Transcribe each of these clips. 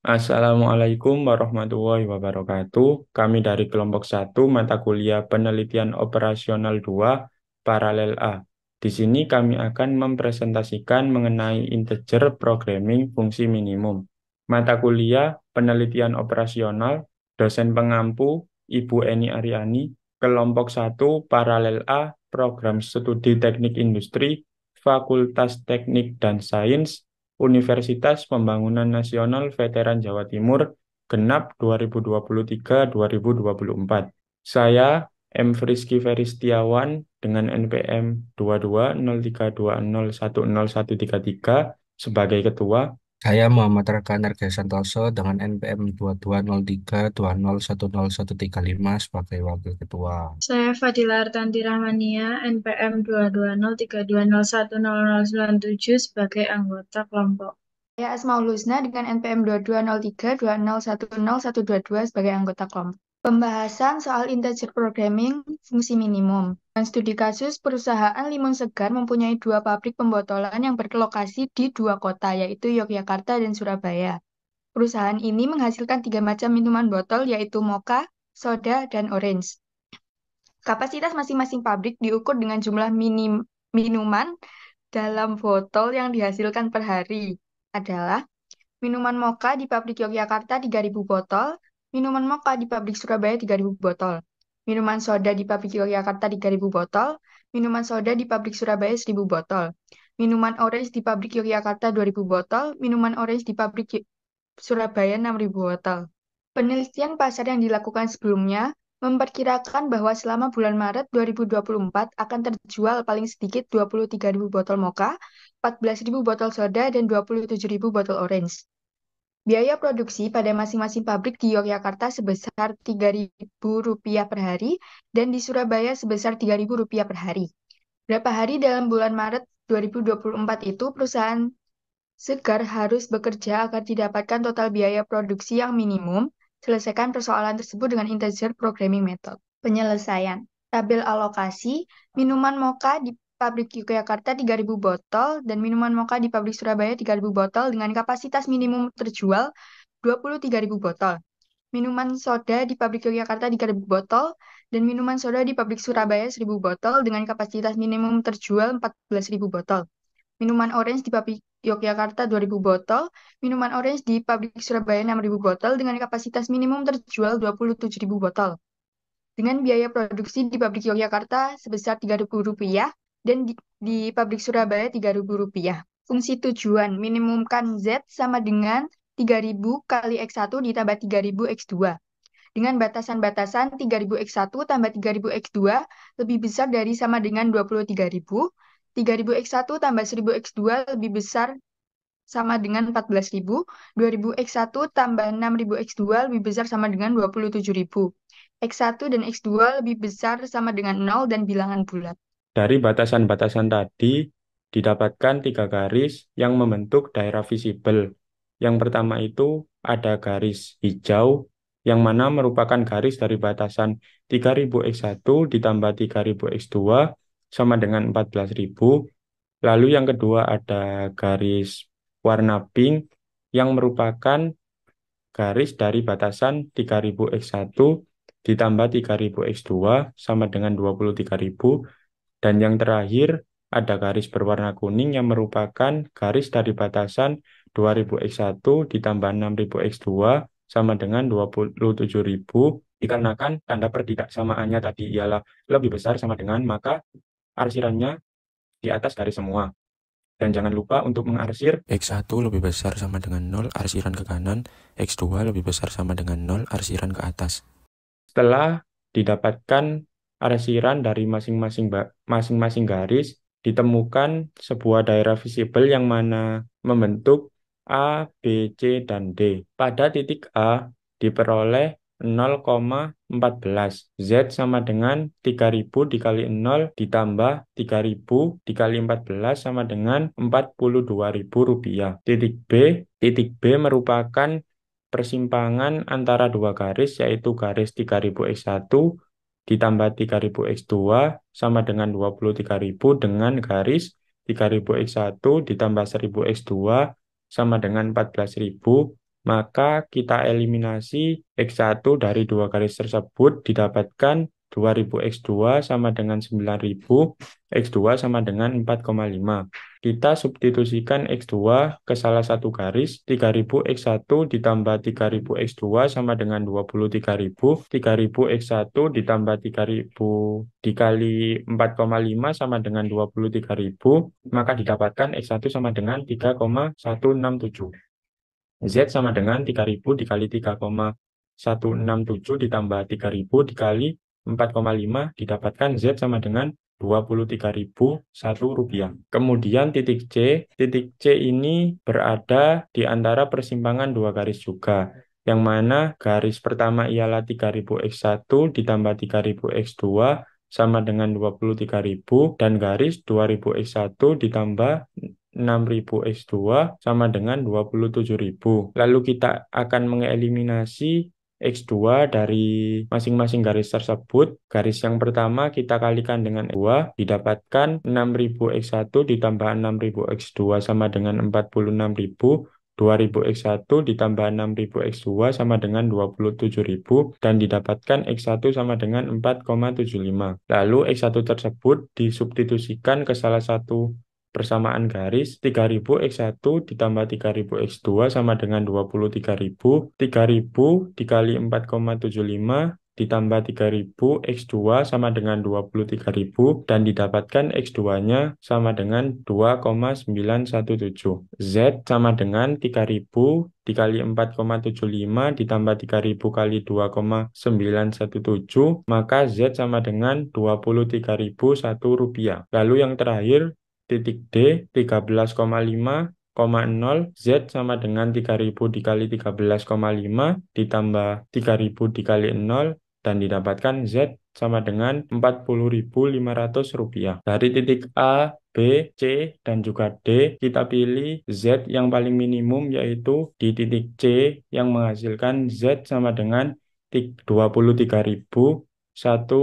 Assalamualaikum warahmatullahi wabarakatuh. Kami dari kelompok satu mata kuliah Penelitian Operasional 2 Paralel A. Di sini kami akan mempresentasikan mengenai integer programming fungsi minimum. Mata kuliah Penelitian Operasional, dosen pengampu Ibu Eni Aryani, kelompok satu Paralel A, Program Studi Teknik Industri, Fakultas Teknik dan Sains, Universitas Pembangunan Nasional Veteran Jawa Timur, genap 2023-2024. Saya M. Frizky Feristiawan dengan NPM 2203201013 sebagai ketua. Saya Muhammad Rekan Arga Santoso dengan NPM 220320101135 sebagai Wakil Ketua. Saya Fadila Artanti Rahmania, NPM 22033210097 sebagai anggota kelompok. Saya Asmaul Husna dengan NPM 220320101122 sebagai anggota kelompok. Pembahasan soal integer programming fungsi minimum. Dan studi kasus perusahaan Limun Segar mempunyai dua pabrik pembotolan yang berlokasi di dua kota, yaitu Yogyakarta dan Surabaya. Perusahaan ini menghasilkan 3 macam minuman botol, yaitu mocha, soda, dan orange. Kapasitas masing-masing pabrik diukur dengan jumlah minuman dalam botol yang dihasilkan per hari adalah minuman mocha di pabrik Yogyakarta 3.000 botol, minuman mocha di pabrik Surabaya 3.000 botol, minuman soda di pabrik Yogyakarta 3.000 botol, minuman soda di pabrik Surabaya 1.000 botol, minuman orange di pabrik Yogyakarta 2.000 botol, minuman orange di pabrik Surabaya 6.000 botol. Penelitian pasar yang dilakukan sebelumnya memperkirakan bahwa selama bulan Maret 2024 akan terjual paling sedikit 23.000 botol mocha, 14.000 botol soda, dan 27.000 botol orange. Biaya produksi pada masing-masing pabrik di Yogyakarta sebesar Rp3.000 per hari dan di Surabaya sebesar Rp3.000 per hari. Berapa hari dalam bulan Maret 2024 itu perusahaan Segar harus bekerja agar didapatkan total biaya produksi yang minimum. Selesaikan persoalan tersebut dengan integer programming method. Penyelesaian. Tabel alokasi, minuman mocha di pabrik Yogyakarta 3.000 botol dan minuman mocha di pabrik Surabaya 3.000 botol dengan kapasitas minimum terjual 23.000 botol. Minuman soda di pabrik Yogyakarta 3.000 botol dan minuman soda di pabrik Surabaya 1.000 botol dengan kapasitas minimum terjual 14.000 botol. Minuman orange di pabrik Yogyakarta 2.000 botol, minuman orange di pabrik Surabaya 6.000 botol dengan kapasitas minimum terjual 27.000 botol. Dengan biaya produksi di pabrik Yogyakarta sebesar Rp3.000 dan di pabrik Surabaya Rp3.000. Fungsi tujuan, minimumkan Z sama dengan 3.000 kali X1 ditambah 3.000 X2. Dengan batasan-batasan 3.000 X1 tambah 3.000 X2 lebih besar dari sama dengan 23.000, 3.000 X1 tambah 1.000 X2 lebih besar sama dengan 14.000, 2.000 X1 tambah 6.000 X2 lebih besar sama dengan 27.000. X1 dan X2 lebih besar sama dengan 0 dan bilangan bulat. Dari batasan-batasan tadi didapatkan 3 garis yang membentuk daerah visible. Yang pertama itu ada garis hijau yang mana merupakan garis dari batasan 3.000 X1 ditambah 3.000 X2 sama dengan 14.000. Lalu yang kedua ada garis warna pink yang merupakan garis dari batasan 3.000 X1 ditambah 3.000 X2 sama dengan 23.000. Dan yang terakhir ada garis berwarna kuning yang merupakan garis dari batasan 2.000 X1 ditambah 6.000 X2 sama dengan 27.000. Dikarenakan tanda pertidaksamaannya tadi ialah lebih besar sama dengan, maka arsirannya di atas garis semua. Dan jangan lupa untuk mengarsir X1 lebih besar sama dengan 0, arsiran ke kanan. X2 lebih besar sama dengan 0, arsiran ke atas. setelah didapatkan arsiran dari masing-masing garis, ditemukan sebuah daerah visible yang mana membentuk A, B, C, dan D. Pada titik A diperoleh 0,14. Z sama dengan 3.000 dikali 0 ditambah 3.000 dikali 14 sama dengan Rp42.000. Titik B merupakan persimpangan antara dua garis, yaitu garis 3.000 X1 ditambah 3.000 X2 sama dengan 23.000 dengan garis 3.000 X1 ditambah 1.000 X2 sama dengan 14.000 Maka kita eliminasi X1 dari dua garis tersebut didapatkan 2000 X2 sama dengan 9000, X2 sama dengan 4,5. Kita substitusikan X2 ke salah satu garis, 3000 X1 ditambah 3000 X2 sama dengan 23.000, 3000 X1 ditambah 3000 dikali 4,5 sama dengan 23.000, maka didapatkan X1 sama dengan 3,167. Z sama dengan 3000 dikali 3,167 ditambah 3000 dikali 4,5 didapatkan Z sama dengan 23.001 rupiah. Kemudian titik C ini berada di antara persimpangan dua garis juga, yang mana garis pertama ialah 3000 X1 ditambah 3000 X2 sama dengan 23.000 dan garis 2000 X1 ditambah 6.000 X2 sama dengan 27.000. Lalu kita akan mengeliminasi X2 dari masing-masing garis tersebut. Garis yang pertama kita kalikan dengan X2, didapatkan 6.000 X1 ditambah 6.000 X2 sama dengan 46.000. 2000 X1 ditambah 6000 X2 sama dengan 27.000 dan didapatkan X1 sama dengan 4,75. Lalu X1 tersebut disubstitusikan ke salah satu persamaan garis, 3000 X1 ditambah 3000 X2 sama dengan 23.000, 3000 dikali 4,75 ditambah 3000 X2 sama dengan 23.000 dan didapatkan X2-nya sama dengan 2,917. Z sama dengan 3000 dikali 4,75 ditambah 3000 kali 2,917, maka Z sama dengan 23.001 rupiah. Lalu yang terakhir, titik D 13,5,0 Z sama dengan 3000 dikali 13,5 ditambah 3000 dikali 0 dan didapatkan Z sama dengan 40.500 rupiah. Dari titik A, B, C, dan juga D, kita pilih Z yang paling minimum yaitu di titik C yang menghasilkan Z sama dengan 23.001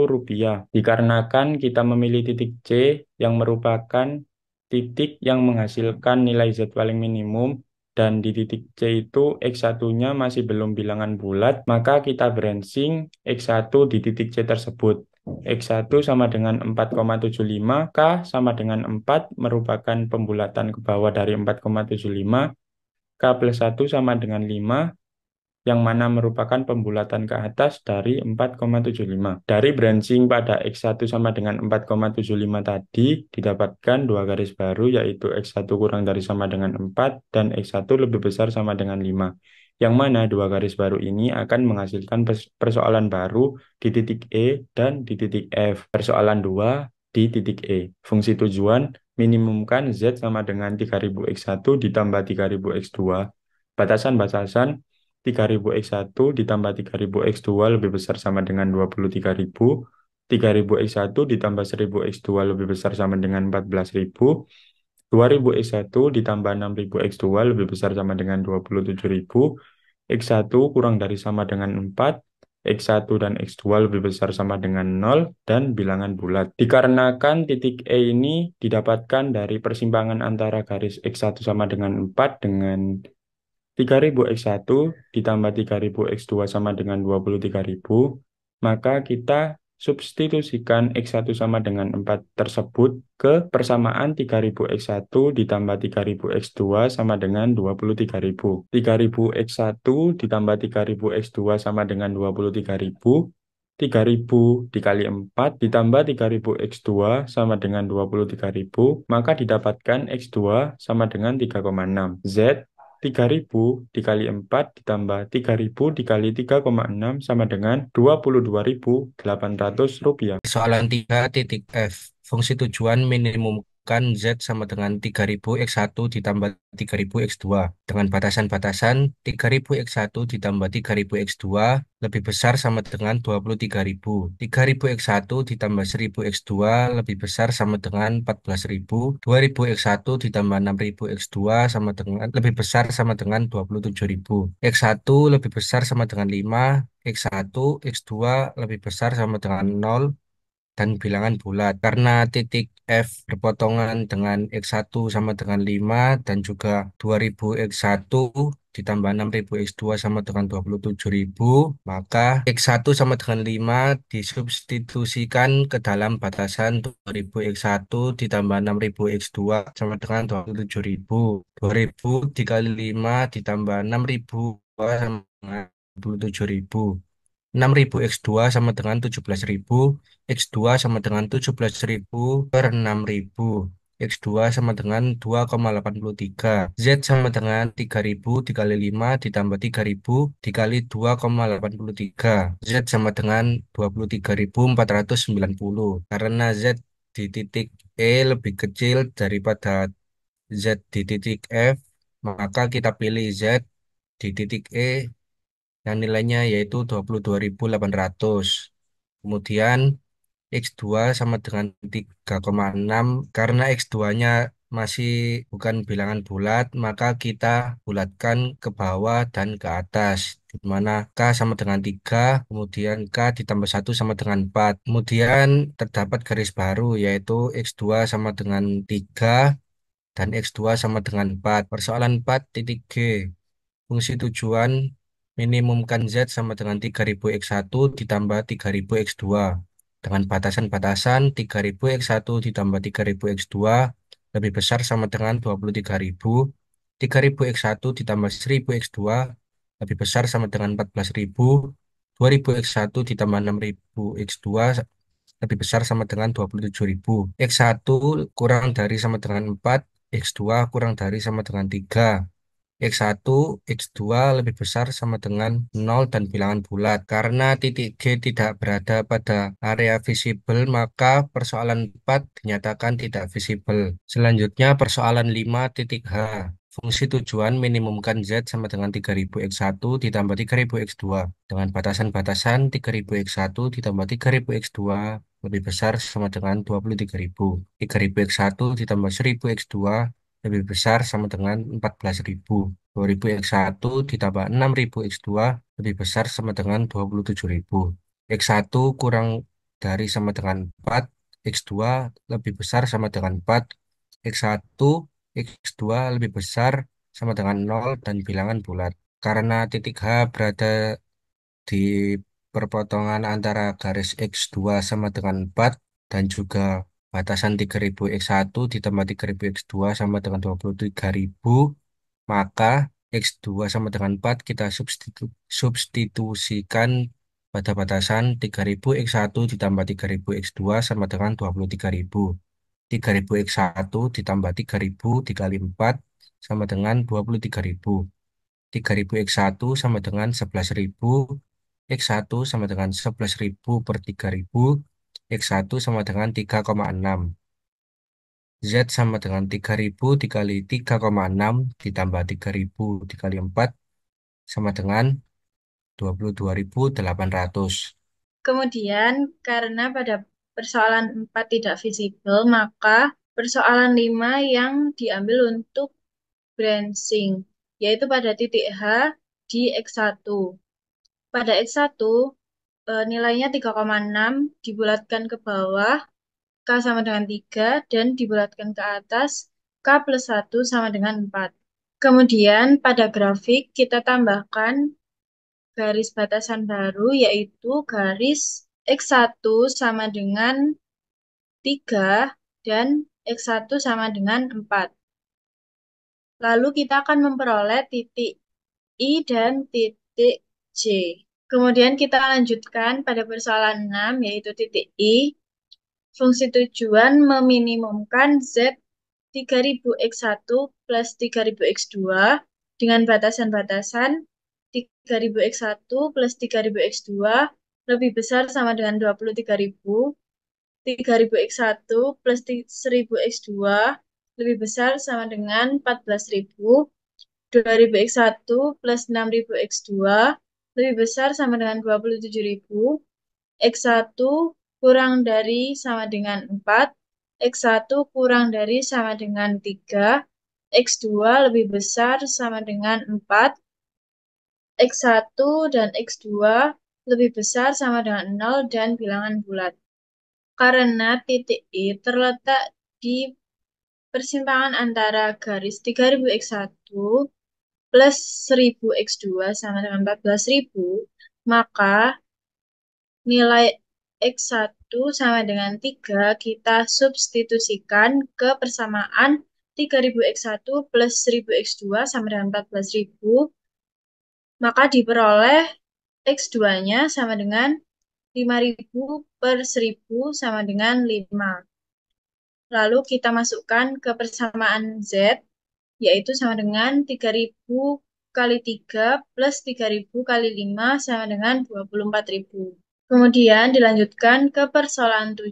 rupiah. Dikarenakan kita memilih titik C yang merupakan titik yang menghasilkan nilai Z paling minimum dan di titik C itu X1-nya masih belum bilangan bulat, maka kita branching X1 di titik C tersebut. X1 sama dengan 4,75, K sama dengan 4 merupakan pembulatan ke bawah dari 4,75, K plus 1 sama dengan 5, yang mana merupakan pembulatan ke atas dari 4,75. Dari branching pada X1 sama dengan 4,75 tadi, didapatkan dua garis baru yaitu X1 kurang dari sama dengan 4 dan X1 lebih besar sama dengan 5. Yang mana dua garis baru ini akan menghasilkan persoalan baru di titik E dan di titik F. Persoalan 2 di titik E. Fungsi tujuan minimumkan Z sama dengan 3000 X1 ditambah 3000 X2. Batasan-batasan 3000 X1 ditambah 3000 X2 lebih besar sama dengan 23.000, 3000 X1 ditambah 1000 X2 lebih besar sama dengan 14.000, 2000 X1 ditambah 6000 X2 lebih besar sama dengan 27.000, X1 kurang dari sama dengan 4, X1 dan X2 lebih besar sama dengan 0, dan bilangan bulat. Dikarenakan titik E ini didapatkan dari persimpangan antara garis X1 sama dengan 4 dengan 3000 X1 ditambah 3000 X2 sama dengan 23.000, maka kita substitusikan X1 sama dengan 4 tersebut ke persamaan 3000 X1 ditambah 3000 X2 sama dengan 23.000. 3000 X1 ditambah 3000 X2 sama dengan 23.000. 3000 dikali 4 ditambah 3000 X2 sama dengan 23.000, maka didapatkan X2 sama dengan 3,6. Z 3000 dikali 4 ditambah 3000 dikali 3,6 sama dengan 22.800 rupiah. Soalan 3 titik F. Fungsi tujuan minimumkan Z sama dengan 3000 X1 ditambah 3000 X2 dengan batasan-batasan 3000 X1 ditambah 3000 X2 lebih besar sama dengan 23.000. 3000 X1 ditambah 1000 X2 lebih besar sama dengan 14.000. 2000 X1 ditambah 6000 X2 sama dengan lebih besar sama dengan 27.000. X1 lebih besar sama dengan 5, X1, X2 lebih besar sama dengan 0, dan bilangan bulat. Karena titik F berpotongan dengan X1 sama dengan 5 dan juga 2000 X1 ditambah 6.000 X2 sama dengan 27.000, maka X1 sama dengan 5 disubstitusikan ke dalam batasan 2.000 X1 ditambah 6.000 X2 sama dengan 27.000. 2.000 dikali 5 ditambah 6.000 sama dengan 27.000. 6.000 X2 sama dengan 17.000, X2 sama dengan 17.000 per 6.000, X2 sama dengan 2,83, Z sama dengan 3.000 dikali 5 ditambah 3.000 dikali 2,83, Z sama dengan 23.490. Karena Z di titik E lebih kecil daripada Z di titik F, maka kita pilih Z di titik E yang nilainya yaitu 22.800. Kemudian X2 sama dengan 3,6. Karena X2-nya masih bukan bilangan bulat, maka kita bulatkan ke bawah dan ke atas, di mana K sama dengan 3, kemudian K ditambah 1 sama dengan 4. Kemudian terdapat garis baru yaitu X2 sama dengan 3 dan X2 sama dengan 4. Persoalan 4 titik G. Fungsi tujuan minimumkan Z sama dengan 3.000 X1 ditambah 3.000 X2. Dengan batasan-batasan 3.000 X1 ditambah 3.000 X2 lebih besar sama dengan 23.000. 3.000 X1 ditambah 1.000 X2 lebih besar sama dengan 14.000. 2.000 X1 ditambah 6.000 X2 lebih besar sama dengan 27.000. X1 kurang dari sama dengan 4, X2 kurang dari sama dengan 3. X1, X2 lebih besar sama dengan 0 dan bilangan bulat. Karena titik G tidak berada pada area visible, maka persoalan 4 dinyatakan tidak visible. Selanjutnya persoalan 5 titik H. Fungsi tujuan minimumkan Z sama dengan 3.000 X1 ditambah 3.000 X2. Dengan batasan-batasan 3.000 X1 ditambah 3.000 X2 lebih besar sama dengan 23.000. 3.000 X1 ditambah 1.000 X2 lebih besar sama dengan 14.000. 2.000 X1 ditambah 6.000 X2 lebih besar sama dengan 27.000. X1 kurang dari sama dengan 4, X2 lebih besar sama dengan 4, X1, X2 lebih besar sama dengan 0 dan bilangan bulat. Karena titik H berada di perpotongan antara garis X2 sama dengan 4 dan juga batasan 3.000 X1 ditambah 3.000 X2 sama dengan 23.000, maka X2 sama dengan 4 kita substitusikan pada batasan 3.000 X1 ditambah 3.000 X2 sama dengan 23.000. 3.000 X1 ditambah 3.000 dikali 4 sama dengan 23.000. 3.000 X1 sama dengan 11.000, X1 sama dengan 11.000 per 3.000, X1 sama dengan 3,6. Z sama dengan 3.000 dikali 3,6 ditambah 3.000 dikali 4 sama dengan 22.800. Kemudian, karena pada persoalan 4 tidak visible, maka persoalan 5 yang diambil untuk branching, yaitu pada titik H di X1. Pada X1, nilainya 3,6 dibulatkan ke bawah, K sama dengan 3, dan dibulatkan ke atas, K plus 1 sama dengan 4. Kemudian pada grafik kita tambahkan garis batasan baru, yaitu garis X1 sama dengan 3 dan X1 sama dengan 4. Lalu kita akan memperoleh titik I dan titik J. Kemudian kita lanjutkan pada persoalan 6, yaitu titik I. Fungsi tujuan meminimumkan Z 3.000 X1 plus 3.000 X2 dengan batasan-batasan 3.000 X1 plus 3.000 X2 lebih besar sama dengan 23.000, 3.000 X1 plus 1.000 X2 lebih besar sama dengan 14.000, 2.000 X1 plus 6.000 X2 lebih besar sama dengan 27.000, X1 kurang dari sama dengan 4, X1 kurang dari sama dengan 3, X2 lebih besar sama dengan 4, X1 dan X2 lebih besar sama dengan 0 dan bilangan bulat. Karena titik I terletak di persimpangan antara garis 3.000 X1 plus 1000x2 sama dengan 14.000, maka nilai X1 sama dengan 3 kita substitusikan ke persamaan 3000x1 plus 1000x2 sama dengan 14.000, maka diperoleh X2-nya sama dengan 5.000 per 1.000 sama dengan 5. Lalu kita masukkan ke persamaan Z, yaitu sama dengan 3.000 kali 3 plus 3.000 kali 5 sama dengan 24.000. Kemudian dilanjutkan ke persoalan 7,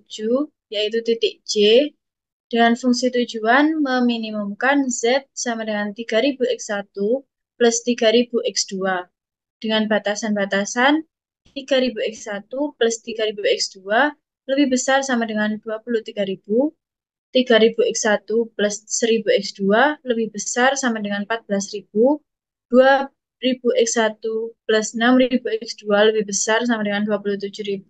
yaitu titik J, dengan fungsi tujuan meminimumkan Z sama dengan 3.000x1 plus 3.000x2. Dengan batasan-batasan 3.000x1 plus 3.000x2 lebih besar sama dengan 23.000, 3.000x1 plus 1.000x2 lebih besar sama dengan 14.000, 2.000x1 plus 6.000x2 lebih besar sama dengan 27.000,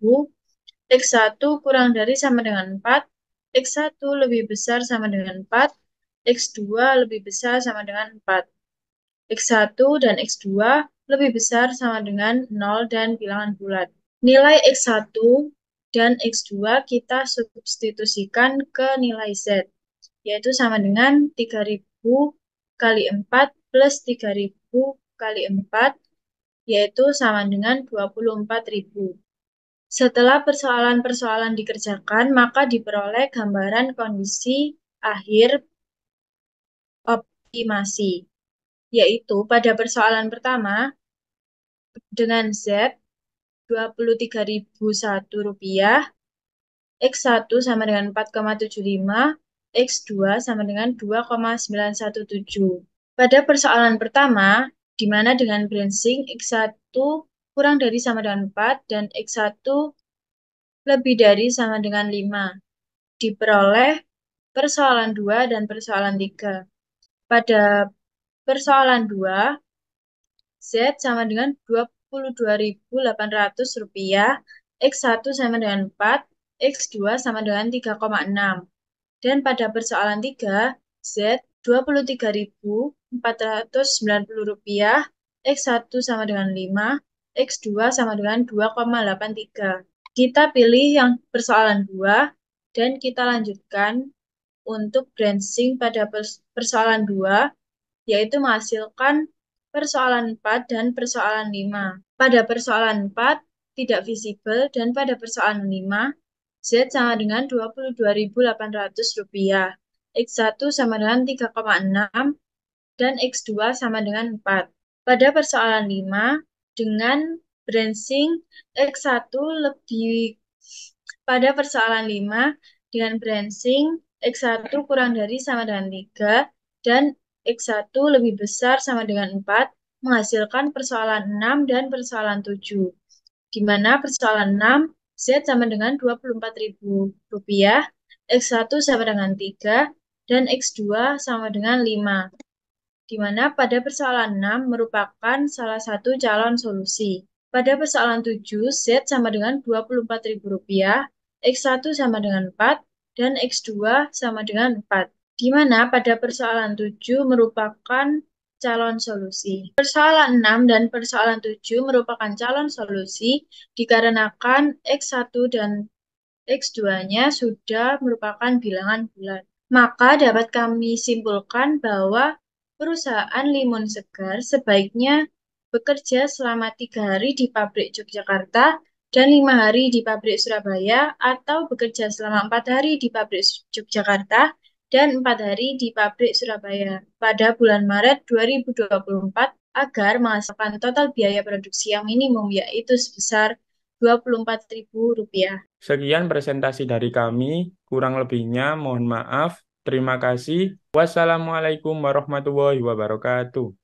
X1 kurang dari sama dengan 4, X1 lebih besar sama dengan 4, X2 lebih besar sama dengan 4. X1 dan X2 lebih besar sama dengan 0 dan bilangan bulat. Nilai X1 dan X2 kita substitusikan ke nilai Z, yaitu sama dengan 3.000 kali 4 plus 3.000 kali 4, yaitu sama dengan 24.000. Setelah persoalan-persoalan dikerjakan, maka diperoleh gambaran kondisi akhir optimasi, yaitu pada persoalan pertama dengan Z Rp23.001, X1 sama dengan 4,75, X2 sama dengan 2,917. Pada persoalan pertama, di mana dengan branching X1 kurang dari sama dengan 4 dan X1 lebih dari sama dengan 5, diperoleh persoalan 2 dan persoalan 3. Pada persoalan 2, Z sama dengan Rp22.800, X1 sama dengan 4, X2 sama dengan 3,6. Dan pada persoalan 3, Z Rp23.490, X1 sama dengan 5, X2 sama dengan 2,83. Kita pilih yang persoalan 2 dan kita lanjutkan untuk branching pada persoalan 2, yaitu menghasilkan persoalan 4 dan persoalan 5. Pada persoalan 4 tidak visible dan pada persoalan 5 Z sama dengan Rp22.800, X1 sama dengan 3,6 dan X2 sama dengan 4. Pada persoalan 5 dengan branching X1 lebih pada persoalan 5 dengan branching X1 kurang dari sama dengan 3 dan X1 lebih besar sama dengan 4, menghasilkan persoalan 6 dan persoalan 7. Di mana persoalan 6, Z sama dengan Rp24.000, X1 sama dengan 3, dan X2 sama dengan 5. Di mana pada persoalan 6 merupakan salah satu calon solusi. Pada persoalan 7, Z sama dengan Rp24.000, X1 sama dengan 4, dan X2 sama dengan 4. Di mana pada persoalan 7 merupakan calon solusi. Persoalan 6 dan persoalan 7 merupakan calon solusi dikarenakan X1 dan X2-nya sudah merupakan bilangan bulat. Maka dapat kami simpulkan bahwa perusahaan Limun Segar sebaiknya bekerja selama 3 hari di pabrik Yogyakarta dan 5 hari di pabrik Surabaya, atau bekerja selama 4 hari di pabrik Yogyakarta dan 4 hari di pabrik Surabaya pada bulan Maret 2024 agar menghasilkan total biaya produksi yang minimum, yaitu sebesar Rp24.000. Sekian presentasi dari kami, kurang lebihnya mohon maaf. Terima kasih. Wassalamualaikum warahmatullahi wabarakatuh.